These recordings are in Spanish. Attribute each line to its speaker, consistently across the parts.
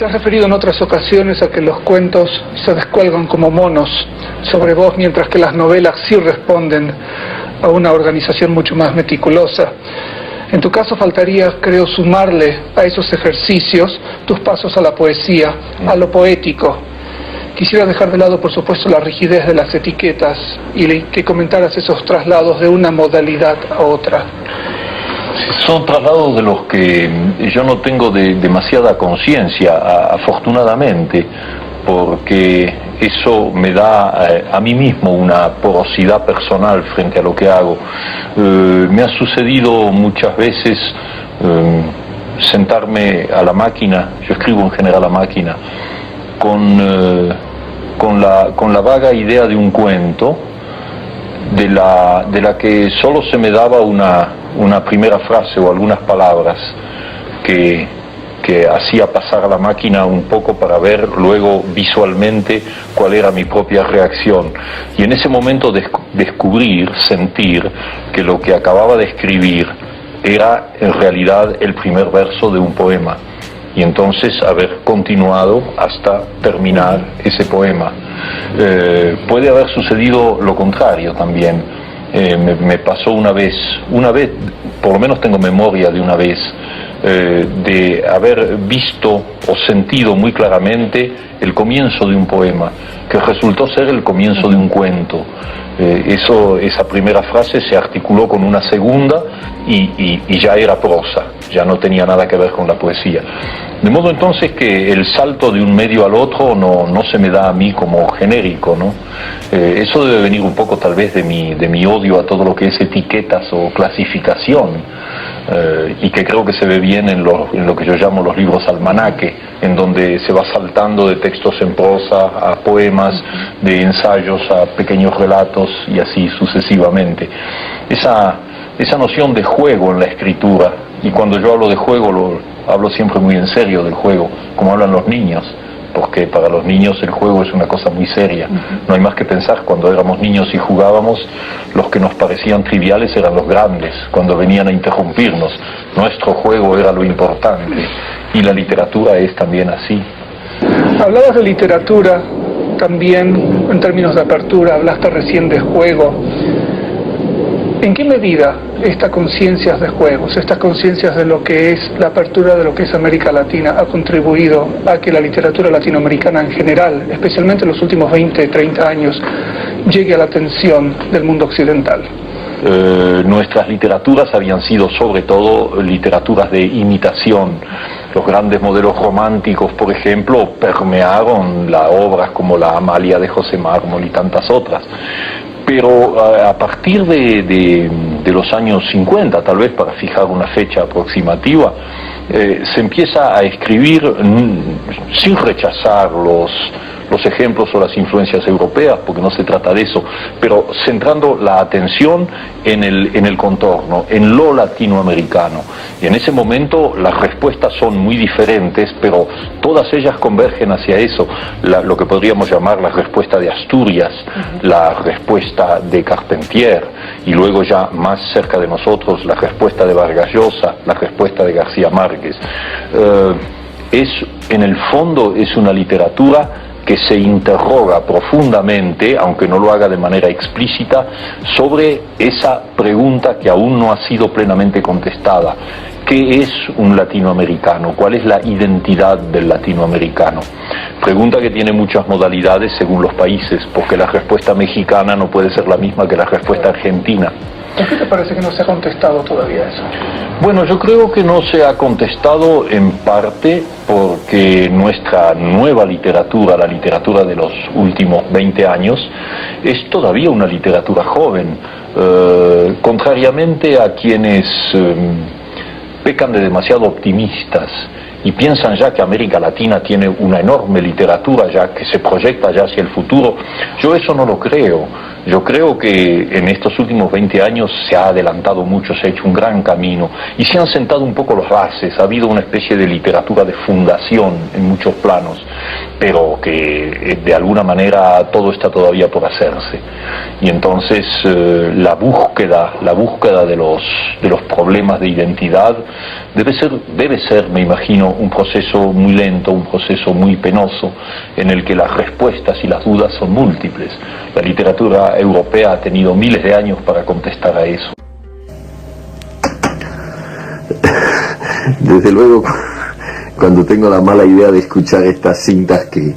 Speaker 1: Te has referido en otras ocasiones a que los cuentos se descuelgan como monos sobre vos, mientras que las novelas sí responden a una organización mucho más meticulosa. En tu caso faltaría, creo, sumarle a esos ejercicios tus pasos a la poesía, a lo poético. Quisiera dejar de lado, por supuesto, la rigidez de las etiquetas y que comentaras esos traslados de una modalidad a otra.
Speaker 2: Son traslados de los que yo no tengo demasiada conciencia, afortunadamente, porque eso me da a mí mismo una porosidad personal frente a lo que hago. Me ha sucedido muchas veces sentarme a la máquina, yo escribo en general a máquina, con la vaga idea de un cuento, de la que solo se me daba una primera frase o algunas palabras que hacía pasar a la máquina un poco para ver luego visualmente cuál era mi propia reacción. Y en ese momento sentir que lo que acababa de escribir era en realidad el primer verso de un poema. Y entonces haber continuado hasta terminar ese poema. Puede haber sucedido lo contrario también. Me pasó una vez, por lo menos tengo memoria de una vez, de haber visto o sentido muy claramente el comienzo de un poema, que resultó ser el comienzo de un cuento. Esa primera frase se articuló con una segunda y ya era prosa, ya no tenía nada que ver con la poesía. De modo entonces que el salto de un medio al otro no se me da a mí como genérico, ¿no? Eso debe venir un poco tal vez de mi odio a todo lo que es etiquetas o clasificación, y que creo que se ve bien en lo que yo llamo los libros almanaque, en donde se va saltando de textos en prosa a poemas, de ensayos a pequeños relatos y así sucesivamente. Esa noción de juego en la escritura, y cuando yo hablo de juego hablo siempre muy en serio del juego, como hablan los niños, porque para los niños el juego es una cosa muy seria. No hay más que pensar, cuando éramos niños y jugábamos, los que nos parecían triviales eran los grandes, cuando venían a interrumpirnos. Nuestro juego era lo importante, y la literatura es también así.
Speaker 1: Hablabas de literatura también en términos de apertura, hablaste recién de juego. ¿En qué medida estas conciencias de juegos, estas conciencias de lo que es la apertura de lo que es América Latina, ha contribuido a que la literatura latinoamericana en general, especialmente en los últimos 20, 30 años, llegue a la atención del mundo occidental?
Speaker 2: Nuestras literaturas habían sido sobre todo literaturas de imitación. Los grandes modelos románticos, por ejemplo, permearon las obras como la Amalia de José Mármol y tantas otras. Pero a partir de los años 50, tal vez para fijar una fecha aproximativa, se empieza a escribir sin rechazar los ejemplos o las influencias europeas, porque no se trata de eso, pero centrando la atención en el contorno, en lo latinoamericano. Y en ese momento las respuestas son muy diferentes, pero todas ellas convergen hacia eso, lo que podríamos llamar la respuesta de Asturias, la respuesta de Carpentier, y luego ya más cerca de nosotros la respuesta de Vargas Llosa, la respuesta de García Márquez. En el fondo es una literatura que se interroga profundamente, aunque no lo haga de manera explícita, sobre esa pregunta que aún no ha sido plenamente contestada. ¿Qué es un latinoamericano? ¿Cuál es la identidad del latinoamericano? Pregunta que tiene muchas modalidades según los países, porque la respuesta mexicana no puede ser la misma que la respuesta argentina.
Speaker 1: ¿Por qué te parece que no se ha contestado todavía eso?
Speaker 2: Bueno, yo creo que no se ha contestado en parte porque nuestra nueva literatura, la literatura de los últimos 20 años, es todavía una literatura joven, contrariamente a quienes pecan de demasiado optimistas y piensan ya que América Latina tiene una enorme literatura ya que se proyecta ya hacia el futuro. Yo eso no lo creo. Yo creo que en estos últimos 20 años se ha adelantado mucho, se ha hecho un gran camino y se han sentado un poco los bases, ha habido una especie de literatura de fundación en muchos planos, pero que de alguna manera todo está todavía por hacerse. Y entonces la búsqueda de los problemas de identidad debe ser, me imagino, un proceso muy lento, un proceso muy penoso, en el que las respuestas y las dudas son múltiples. La literatura europea ha tenido miles de años para contestar a eso.
Speaker 3: Desde luego, cuando tengo la mala idea de escuchar estas cintas que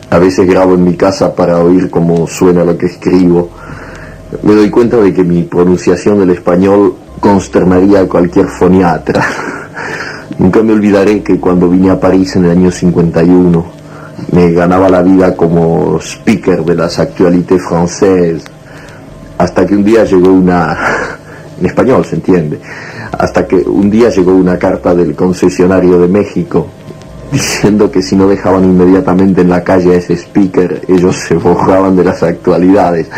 Speaker 3: a veces grabo en mi casa para oír cómo suena lo que escribo, me doy cuenta de que mi pronunciación del español consternaría a cualquier foniatra. Nunca me olvidaré que cuando vine a París en el año 51, me ganaba la vida como speaker de las actualités françaises, hasta que un día llegó en español se entiende, hasta que un día llegó una carta del concesionario de México diciendo que si no dejaban inmediatamente en la calle a ese speaker, ellos se borraban de las actualidades,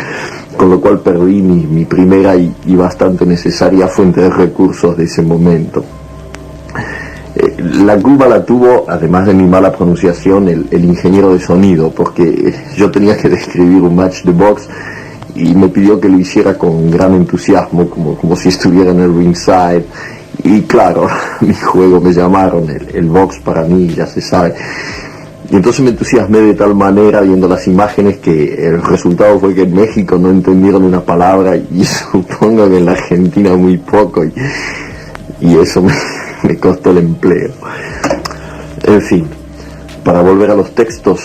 Speaker 3: con lo cual perdí mi primera y bastante necesaria fuente de recursos de ese momento. La culpa la tuvo, además de mi mala pronunciación, el ingeniero de sonido, porque yo tenía que describir un match de box y me pidió que lo hiciera con gran entusiasmo, como si estuviera en el ringside. Y claro, mi juego me llamaron, el box para mí, ya se sabe. Y entonces me entusiasmé de tal manera viendo las imágenes que el resultado fue que en México no entendieron una palabra y supongo que en la Argentina muy poco, y eso me costó el empleo. En fin, para volver a los textos,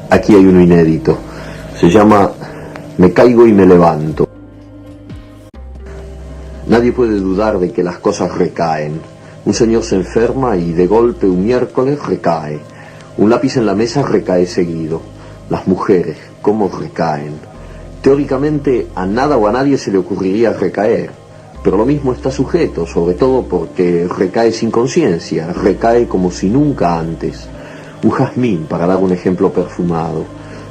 Speaker 3: aquí hay uno inédito. Se llama Me caigo y me levanto. Nadie puede dudar de que las cosas recaen. Un señor se enferma y de golpe un miércoles recae. Un lápiz en la mesa recae seguido. Las mujeres, ¿cómo recaen? Teóricamente a nada o a nadie se le ocurriría recaer, pero lo mismo está sujeto, sobre todo porque recae sin conciencia, recae como si nunca antes. Un jazmín, para dar un ejemplo perfumado.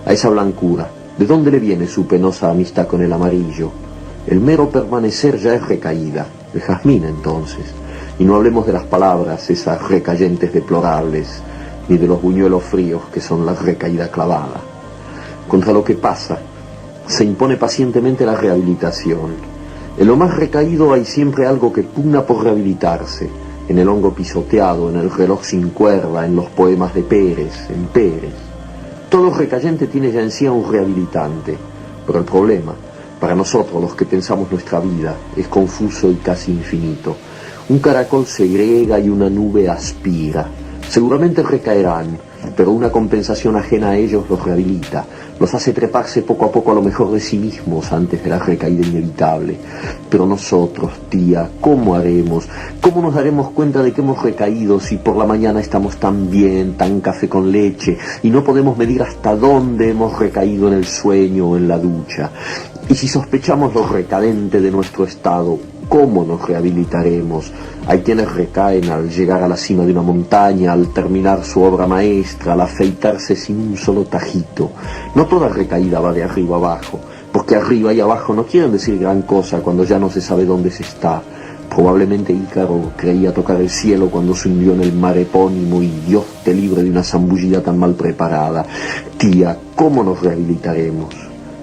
Speaker 3: A esa blancura, ¿de dónde le viene su penosa amistad con el amarillo? El mero permanecer ya es recaída, el jazmín entonces. Y no hablemos de las palabras, esas recayentes deplorables, ni de los buñuelos fríos que son la recaída clavada. Contra lo que pasa, se impone pacientemente la rehabilitación. En lo más recaído hay siempre algo que pugna por rehabilitarse, en el hongo pisoteado, en el reloj sin cuerda, en los poemas de Pérez, en Pérez. Todo recayente tiene ya en sí a un rehabilitante, pero el problema, para nosotros los que pensamos nuestra vida, es confuso y casi infinito. Un caracol segrega y una nube aspira. Seguramente recaerán, pero una compensación ajena a ellos los rehabilita, los hace treparse poco a poco a lo mejor de sí mismos antes de la recaída inevitable. Pero nosotros, tía, ¿cómo haremos? ¿Cómo nos daremos cuenta de que hemos recaído si por la mañana estamos tan bien, tan café con leche, y no podemos medir hasta dónde hemos recaído en el sueño o en la ducha? Y si sospechamos lo recadente de nuestro estado, ¿cómo nos rehabilitaremos? Hay quienes recaen al llegar a la cima de una montaña, al terminar su obra maestra, al afeitarse sin un solo tajito. No toda recaída va de arriba abajo, porque arriba y abajo no quieren decir gran cosa cuando ya no se sabe dónde se está. Probablemente Ícaro creía tocar el cielo cuando se hundió en el mar epónimo y Dios te libre de una zambullida tan mal preparada. Tía, ¿cómo nos rehabilitaremos?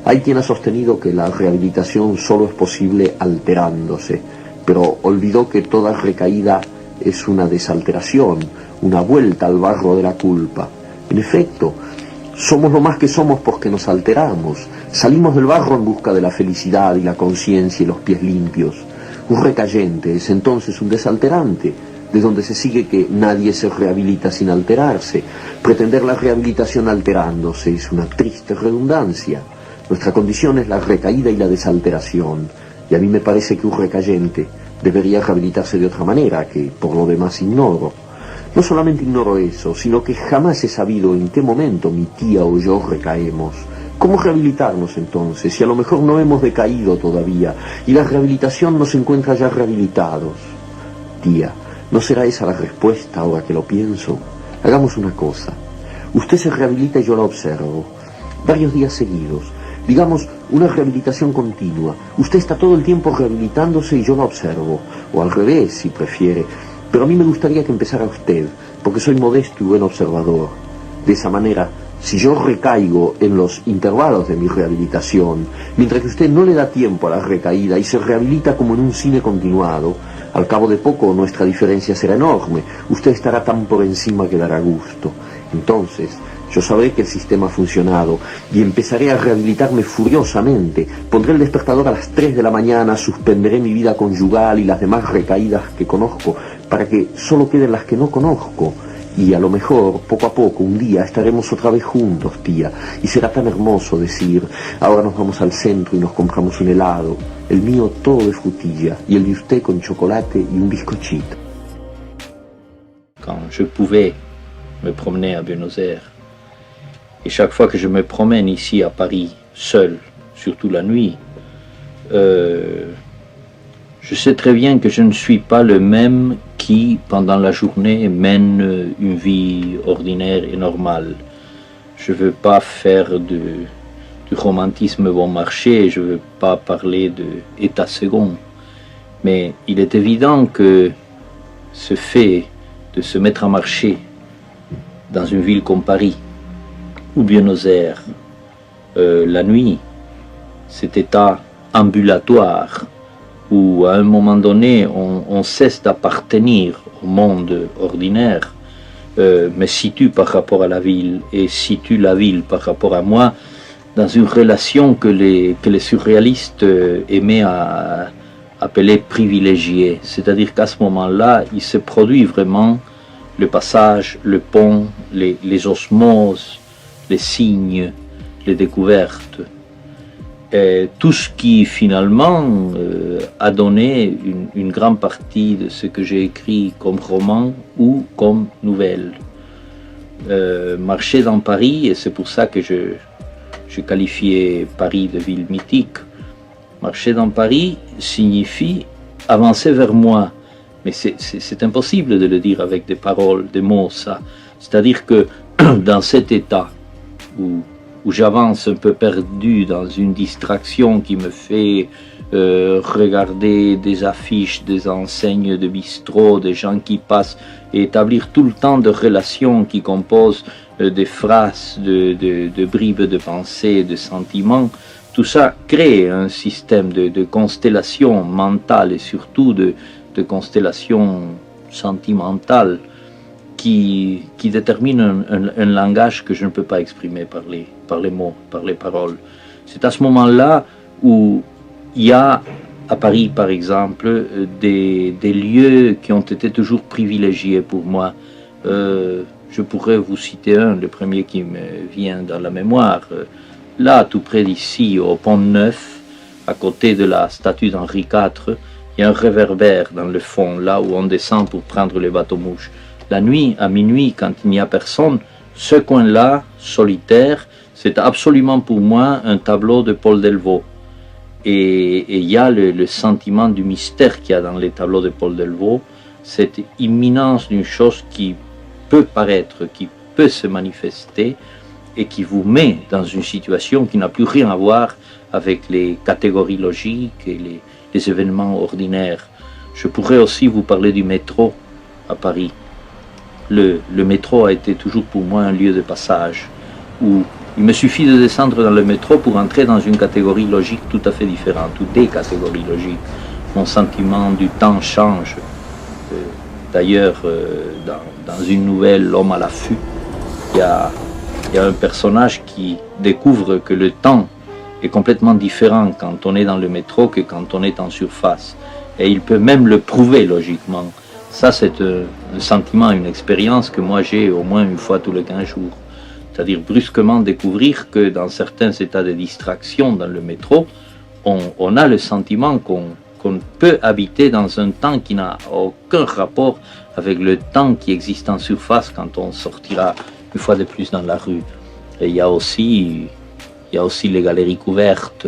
Speaker 3: Hay quien ha sostenido que la rehabilitación solo es posible alterándose, pero olvidó que toda recaída es una desalteración, una vuelta al barro de la culpa. En efecto, somos lo más que somos porque nos alteramos. Salimos del barro en busca de la felicidad y la conciencia y los pies limpios. Un recayente es entonces un desalterante, de donde se sigue que nadie se rehabilita sin alterarse. Pretender la rehabilitación alterándose es una triste redundancia. Nuestra condición es la recaída y la desalteración, y a mí me parece que un recayente debería rehabilitarse de otra manera, que por lo demás ignoro. No solamente ignoro eso, sino que jamás he sabido en qué momento mi tía o yo recaemos. ¿Cómo rehabilitarnos entonces, si a lo mejor no hemos decaído todavía, y la rehabilitación nos encuentra ya rehabilitados? Tía, ¿no será esa la respuesta ahora que lo pienso? Hagamos una cosa. Usted se rehabilita y yo la observo. Varios días seguidos. Digamos, una rehabilitación continua. Usted está todo el tiempo rehabilitándose y yo lo observo. O al revés, si prefiere. Pero a mí me gustaría que empezara usted, porque soy modesto y buen observador. De esa manera, si yo recaigo en los intervalos de mi rehabilitación, mientras que usted no le da tiempo a la recaída y se rehabilita como en un cine continuado, al cabo de poco nuestra diferencia será enorme. Usted estará tan por encima que dará gusto. Entonces, yo sabré que el sistema ha funcionado y empezaré a rehabilitarme furiosamente. Pondré el despertador a las 3 de la mañana, suspenderé mi vida conyugal y las demás recaídas que conozco, para que solo queden las que no conozco. Y a lo mejor, poco a poco, un día estaremos otra vez juntos, tía, y será tan hermoso decir, ahora nos vamos al centro y nos compramos un helado, el mío todo de frutilla, y el de usted con chocolate y un bizcochito.
Speaker 4: Quand je pouvais me promener à Buenos Aires, et chaque fois que je me promène ici à Paris, seul, surtout la nuit, je sais très bien que je ne suis pas le même qui, pendant la journée, mène une vie ordinaire et normale. Je ne veux pas faire du romantisme bon marché, je ne veux pas parler d'état second. Mais il est évident que ce fait de se mettre à marcher dans une ville comme Paris ou Buenos Aires, la nuit, cet état ambulatoire, où à un moment donné on cesse d'appartenir au monde ordinaire, me situe par rapport à la ville et situe la ville par rapport à moi dans une relation que les surréalistes aimaient à appeler privilégiée. C'est-à-dire qu'à ce moment-là, il se produit vraiment le passage, le pont, les osmoses, les signes, les découvertes. Et tout ce qui finalement a donné une grande partie de ce que j'ai écrit comme roman ou comme nouvelle. Marcher dans Paris, et c'est pour ça que je qualifiais Paris de ville mythique, marcher dans Paris signifie avancer vers moi. Mais c'est impossible de le dire avec des paroles, des mots, ça. C'est-à-dire que dans cet état où j'avance un peu perdu dans une distraction qui me fait regarder des affiches, des enseignes de bistrot, des gens qui passent, et établir tout le temps de relations qui composent des phrases, de bribes de pensée, de sentiments. Tout ça crée un système de constellation mentale et surtout de constellation sentimentale qui détermine un langage que je ne peux pas exprimer par les mots, par les paroles. C'est à ce moment-là où il y a à Paris, par exemple, des lieux qui ont été toujours privilégiés pour moi. Je pourrais vous citer un, le premier qui me vient dans la mémoire. Là, tout près d'ici, au Pont Neuf, à côté de la statue d'Henri IV, il y a un réverbère dans le fond, là où on descend pour prendre les bateaux-mouches. La nuit, à minuit, quand il n'y a personne, ce coin-là, solitaire, c'est absolument pour moi un tableau de Paul Delvaux. Et il y a le sentiment du mystère qu'il y a dans les tableaux de Paul Delvaux, cette imminence d'une chose qui peut paraître, qui peut se manifester et qui vous met dans une situation qui n'a plus rien à voir avec les catégories logiques et les événements ordinaires. Je pourrais aussi vous parler du métro à Paris. Le métro a été toujours pour moi un lieu de passage où il me suffit de descendre dans le métro pour entrer dans une catégorie logique tout à fait différente, ou des catégories logiques. Mon sentiment du temps change. D'ailleurs, dans une nouvelle, L'homme à l'affût, il y a un personnage qui découvre que le temps est complètement différent quand on est dans le métro que quand on est en surface. Et il peut même le prouver logiquement. Ça, c'est un sentiment, une expérience que moi j'ai au moins une fois tous les 15 jours. C'est-à-dire brusquement découvrir que dans certains états de distraction dans le métro, on a le sentiment qu'on peut habiter dans un temps qui n'a aucun rapport avec le temps qui existe en surface quand on sortira une fois de plus dans la rue. Et il y a aussi les galeries couvertes,